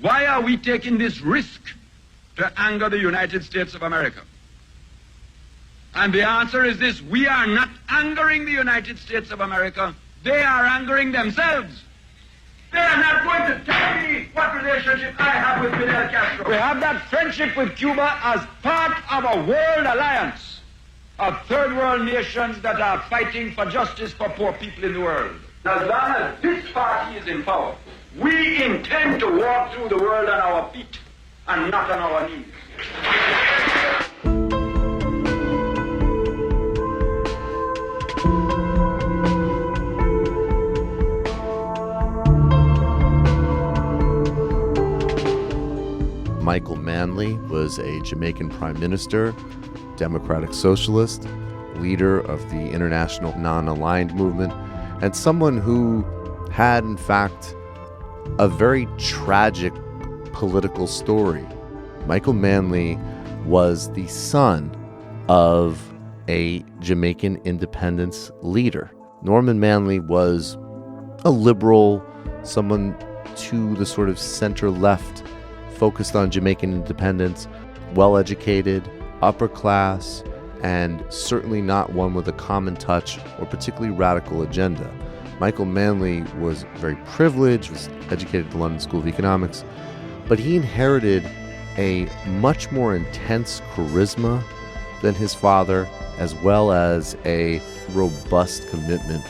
Why are we taking this risk to anger the United States of America? And the answer is this: we are not angering the United States of America. They are angering themselves. They are not going to tell me what relationship I have with Fidel Castro. We have that friendship with Cuba as part of a world alliance of third world nations that are fighting for justice for poor people in the world. As long as this party is in power, we intend to walk through the world on our feet and not on our knees. Michael Manley was a Jamaican prime minister, democratic socialist, leader of the international non-aligned movement, and someone who had, in fact, a very tragic political story. Michael Manley was the son of a Jamaican independence leader. Norman Manley was a liberal, someone to the sort of center-left, focused on Jamaican independence, well-educated, upper class, and certainly not one with a common touch or particularly radical agenda. Michael Manley was very privileged, was educated at the London School of Economics, but he inherited a much more intense charisma than his father, as well as a robust commitment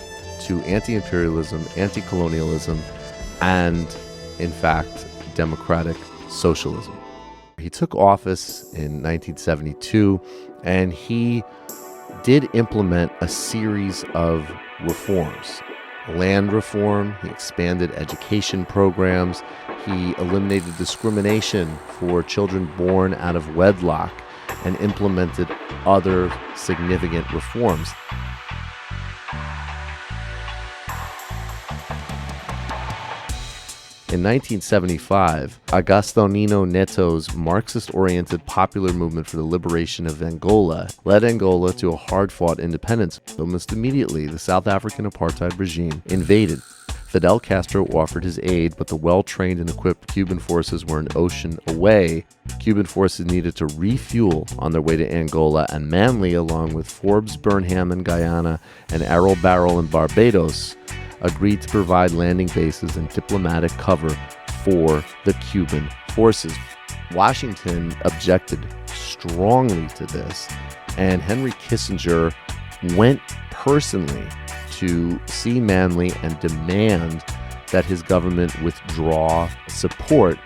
to anti-imperialism, anti-colonialism, and, in fact, democratic socialism. He took office in 1972, and he did implement a series of reforms. Land reform, he expanded education programs, he eliminated discrimination for children born out of wedlock, and implemented other significant reforms. In 1975, Agostinho Neto's Marxist-oriented popular movement for the liberation of Angola led Angola to a hard-fought independence. Almost immediately, the South African apartheid regime invaded. Fidel Castro offered his aid, but the well-trained and equipped Cuban forces were an ocean away. Cuban forces needed to refuel on their way to Angola, and Manley, along with Forbes Burnham in Guyana and Errol Barrow in Barbados, agreed to provide landing bases and diplomatic cover for the Cuban forces. Washington objected strongly to this, and Henry Kissinger went personally to see Manley and demand that his government withdraw support.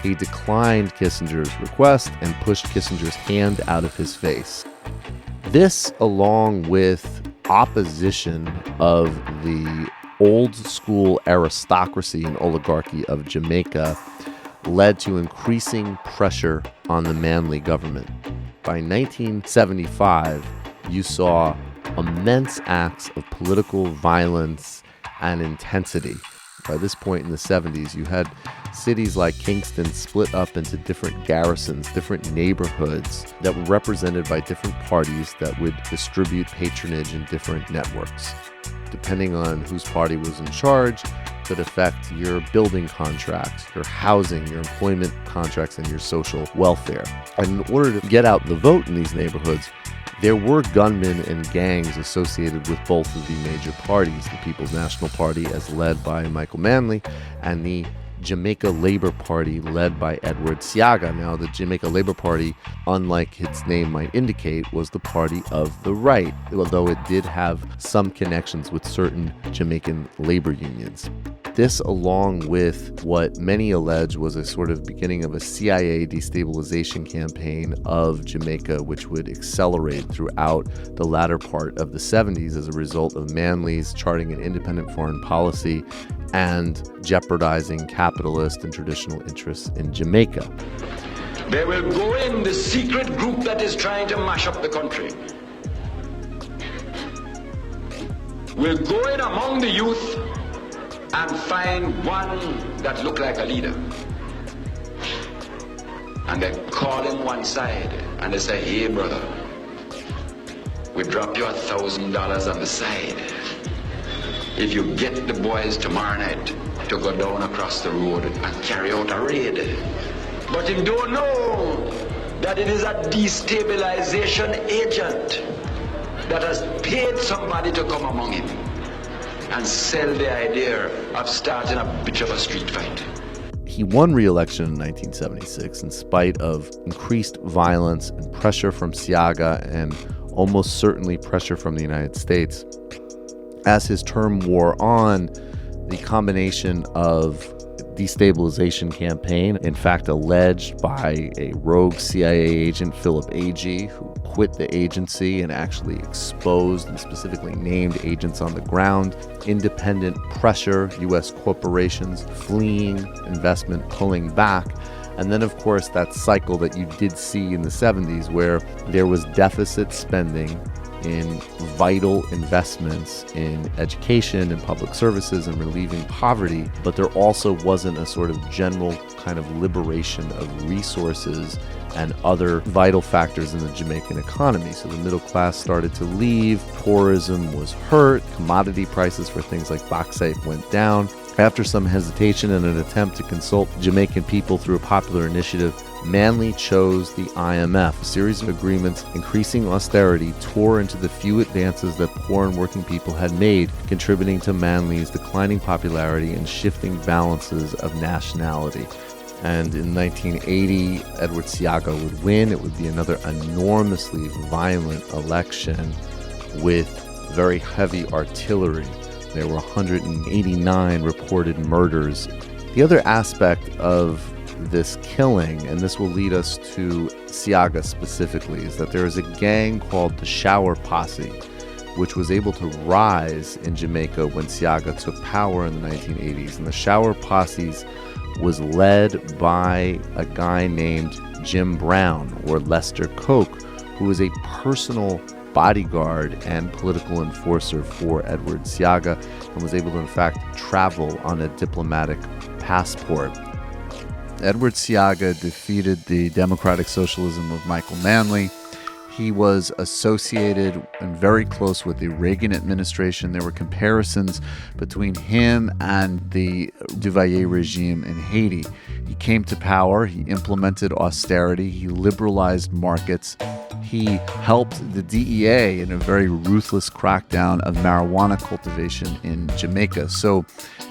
He declined Kissinger's request and pushed Kissinger's hand out of his face. This, along with opposition of the old school aristocracy and oligarchy of Jamaica, led to increasing pressure on the Manley government. By 1975, you saw immense acts of political violence and intensity. By this point in the 70s, you had cities like Kingston split up into different garrisons, different neighborhoods that were represented by different parties that would distribute patronage in different networks. Depending on whose party was in charge, could affect your building contracts, your housing, your employment contracts, and your social welfare. And in order to get out the vote in these neighborhoods, there were gunmen and gangs associated with both of the major parties, the People's National Party, as led by Michael Manley, and the Jamaica Labour Party, led by Edward Seaga. Now, the Jamaica Labour Party, unlike its name might indicate, was the party of the right, although it did have some connections with certain Jamaican labor unions. This, along with what many allege was a sort of beginning of a CIA destabilization campaign of Jamaica, which would accelerate throughout the latter part of the 70s as a result of Manley's charting an independent foreign policy and jeopardizing capitalist and traditional interests in Jamaica. They will go in the secret group that is trying to mash up the country. We'll go in among the youth and find one that look like a leader. And they call him one side and they say, "Hey brother, we drop you $1,000 on the side if you get the boys tomorrow night to go down across the road and carry out a raid. But him don't know that it is a destabilization agent that has paid somebody to come among him and sell the idea of starting a bitch of a street fight. He won re-election in 1976 in spite of increased violence and pressure from Seaga and almost certainly pressure from the United States. As his term wore on, the combination of destabilization campaign, in fact alleged by a rogue CIA agent, Philip Agee, who quit the agency and actually exposed and specifically named agents on the ground, independent pressure, U.S. corporations fleeing, investment pulling back, and then, of course, that cycle that you did see in the 70s where there was deficit spending in vital investments in education and public services and relieving poverty, but there also wasn't a sort of general kind of liberation of resources and other vital factors in the Jamaican economy. So the middle class started to leave, tourism was hurt, commodity prices for things like bauxite went down. After some hesitation and an attempt to consult Jamaican people through a popular initiative, Manley chose the IMF. A series of agreements increasing austerity tore into the few advances that poor and working people had made, contributing to Manley's declining popularity and shifting balances of nationality. And in 1980, Edward Seaga would win. It would be another enormously violent election with very heavy artillery. There were 189 reported murders. The other aspect of this killing, and this will lead us to Seaga specifically, is that there is a gang called the Shower Posse, which was able to rise in Jamaica when Seaga took power in the 1980s. And the Shower Posses was led by a guy named Jim Brown, or Lester Coke, who was a personal bodyguard and political enforcer for Edward Seaga and was able to, in fact, travel on a diplomatic passport. Edward Seaga defeated the democratic socialism of Michael Manley. He was associated and very close with the Reagan administration. There were comparisons between him and the Duvalier regime in Haiti. He came to power, he implemented austerity, he liberalized markets, he helped the DEA in a very ruthless crackdown of marijuana cultivation in Jamaica. So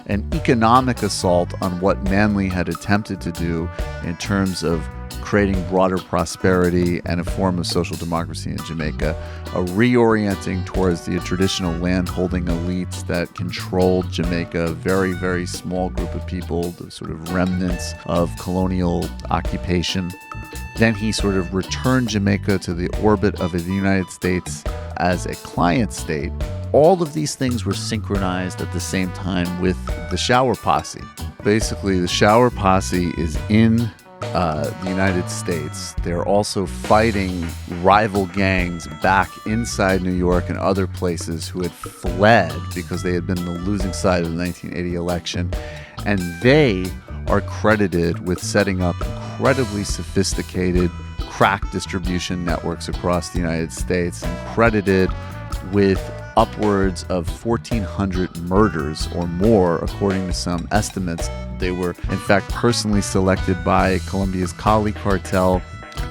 an economic assault on what Manley had attempted to do in terms of creating broader prosperity and a form of social democracy in Jamaica, a reorienting towards the traditional landholding elites that controlled Jamaica, a very, very small group of people, the sort of remnants of colonial occupation. Then he sort of returned Jamaica to the orbit of the United States as a client state. All of these things were synchronized at the same time with the Shower Posse. Basically, the Shower Posse is in the United States. They're also fighting rival gangs back inside New York and other places who had fled because they had been the losing side of the 1980 election. And they are credited with setting up incredibly sophisticated crack distribution networks across the United States and credited with upwards of 1,400 murders or more, according to some estimates. They were, in fact, personally selected by Colombia's Cali cartel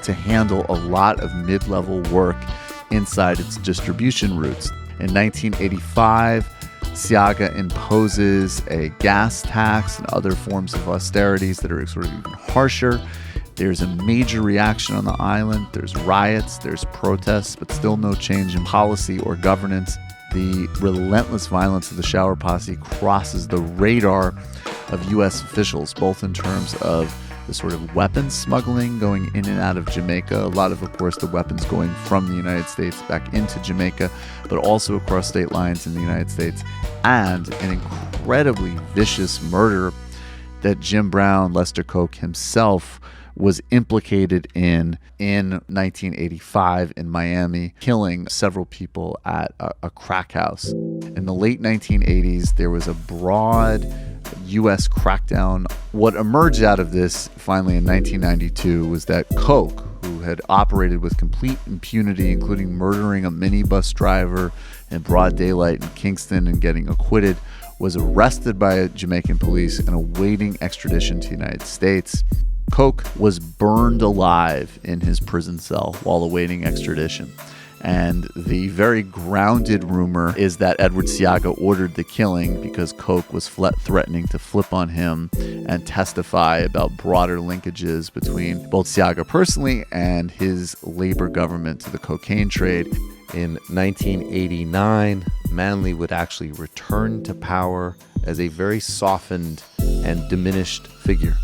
to handle a lot of mid-level work inside its distribution routes. In 1985, Seaga imposes a gas tax and other forms of austerities that are sort of even harsher. There's a major reaction on the island. There's riots, there's protests, but still no change in policy or governance. The relentless violence of the Shower Posse crosses the radar of U.S. officials, both in terms of the sort of weapons smuggling going in and out of Jamaica, a lot of course, the weapons going from the United States back into Jamaica, but also across state lines in the United States, and an incredibly vicious murder that Jim Brown, Lester Coke himself, was implicated in 1985 in Miami, killing several people at a crack house. In the late 1980s, there was a broad U.S. crackdown. What emerged out of this finally in 1992 was that Coke, who had operated with complete impunity, including murdering a minibus driver in broad daylight in Kingston and getting acquitted, was arrested by Jamaican police and awaiting extradition to the United States. Coke was burned alive in his prison cell while awaiting extradition. And the very grounded rumor is that Edward Seaga ordered the killing because Coke was threatening to flip on him and testify about broader linkages between both Seaga personally and his labor government to the cocaine trade. In 1989, Manley would actually return to power as a very softened and diminished figure.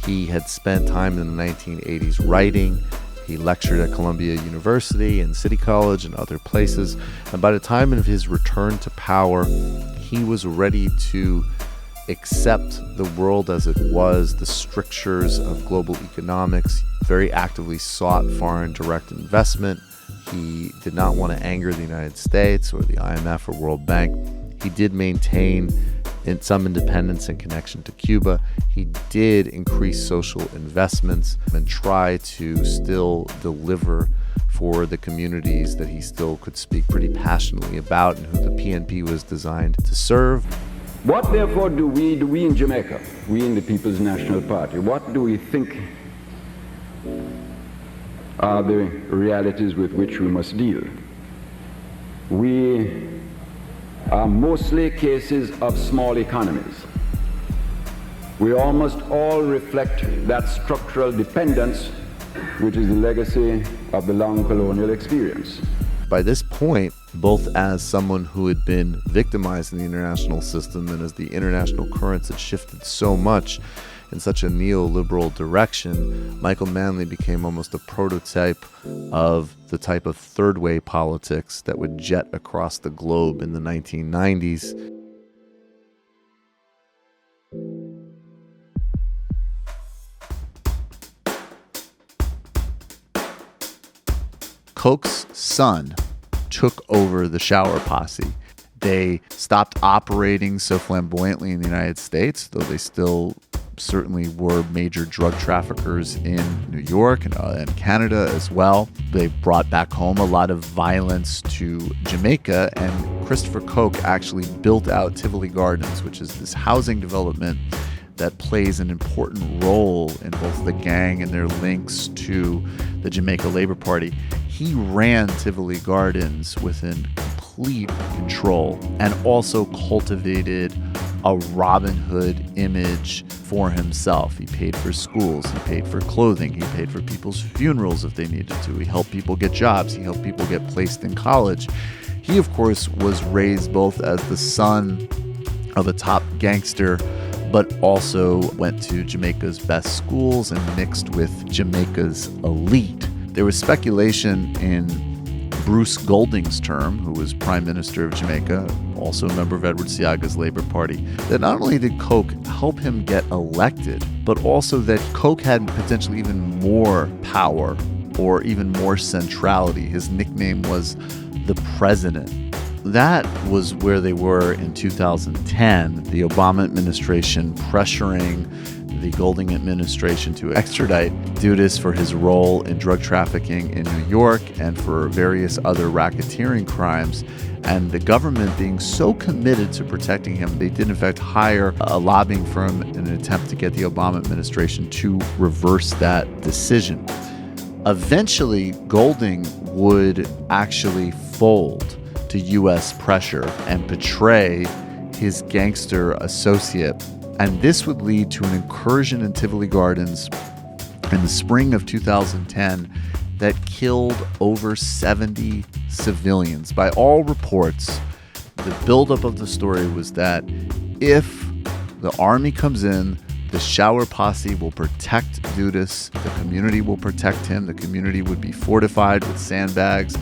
He had spent time in the 1980s writing. He lectured at Columbia University and City College and other places. And by the time of his return to power, he was ready to accept the world as it was, the strictures of global economics, very actively sought foreign direct investment. He did not want to anger the United States or the IMF or World Bank. He did maintain some independence and connection to Cuba. He did increase social investments and try to still deliver for the communities that he still could speak pretty passionately about and who the PNP was designed to serve. What therefore do we in Jamaica, we in the People's National Party, what do we think are the realities with which we must deal? We are mostly cases of small economies. We almost all reflect that structural dependence, which is the legacy of the long colonial experience. By this point, both as someone who had been victimized in the international system and as the international currents had shifted so much in such a neoliberal direction, Michael Manley became almost a prototype of the type of third-way politics that would jet across the globe in the 1990s. Coke's son took over the Shower Posse. They stopped operating so flamboyantly in the United States, though they still certainly were major drug traffickers in New York and Canada as well. They brought back home a lot of violence to Jamaica, and Christopher Coke actually built out Tivoli Gardens, which is this housing development that plays an important role in both the gang and their links to the Jamaica Labor Party. He ran Tivoli Gardens within complete control and also cultivated a Robin Hood image for himself. He paid for schools, he paid for clothing, he paid for people's funerals if they needed to. He helped people get jobs, he helped people get placed in college. He, of course, was raised both as the son of a top gangster, but also went to Jamaica's best schools and mixed with Jamaica's elite. There was speculation in Bruce Golding's term, who was Prime Minister of Jamaica, also a member of Edward Seaga's Labor Party, that not only did Coke help him get elected, but also that Coke had potentially even more power or even more centrality. His nickname was the President. That was where they were in 2010, the Obama administration pressuring the Golding administration to extradite Dudas for his role in drug trafficking in New York and for various other racketeering crimes. And the government being so committed to protecting him, they did in fact hire a lobbying firm in an attempt to get the Obama administration to reverse that decision. Eventually, Golding would actually fold to U.S. pressure and betray his gangster associate. And this would lead to an incursion in Tivoli Gardens in the spring of 2010 that killed over 70 civilians. By all reports, the buildup of the story was that if the army comes in, the Shower Posse will protect Dudas, the community will protect him, the community would be fortified with sandbags.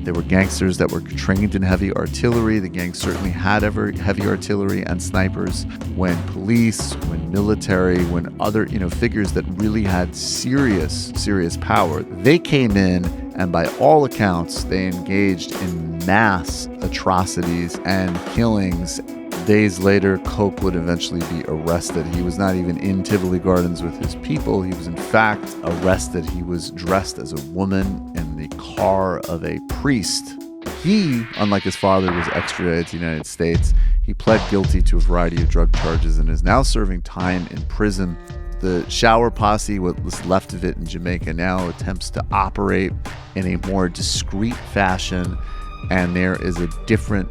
There were gangsters that were trained in heavy artillery. The gang certainly had heavy artillery and snipers. When police, when military, when other figures that really had serious power, they came in, and by all accounts, they engaged in mass atrocities and killings. Days later, Coke would eventually be arrested. He was not even in Tivoli Gardens with his people. He was in fact arrested. He was dressed as a woman in the car of a priest. He, unlike his father, was extradited to the United States. He pled guilty to a variety of drug charges and is now serving time in prison. The Shower Posse, what was left of it in Jamaica now, attempts to operate in a more discreet fashion, and there is a different,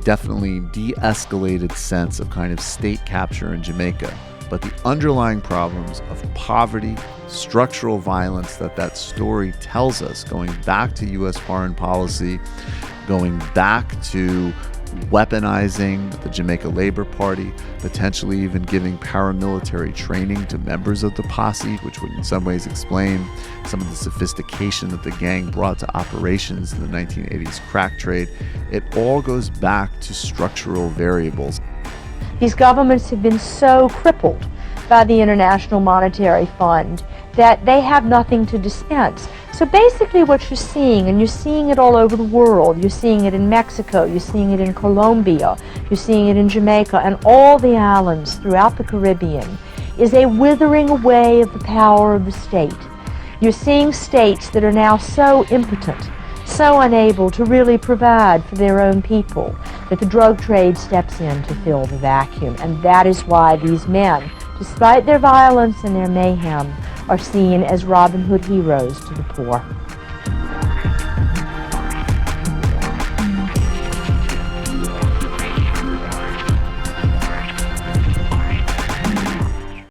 definitely de-escalated sense of kind of state capture in Jamaica. But the underlying problems of poverty, structural violence that story tells us, going back to U.S. foreign policy, going back to weaponizing the Jamaica Labor Party, potentially even giving paramilitary training to members of the posse, which would in some ways explain some of the sophistication that the gang brought to operations in the 1980s crack trade. It all goes back to structural variables. These governments have been so crippled by the International Monetary Fund that they have nothing to dispense. So basically what you're seeing, and you're seeing it all over the world, you're seeing it in Mexico, you're seeing it in Colombia, you're seeing it in Jamaica, and all the islands throughout the Caribbean, is a withering away of the power of the state. You're seeing states that are now so impotent, so unable to really provide for their own people, that the drug trade steps in to fill the vacuum. And that is why these men, despite their violence and their mayhem, are seen as Robin Hood heroes to the poor.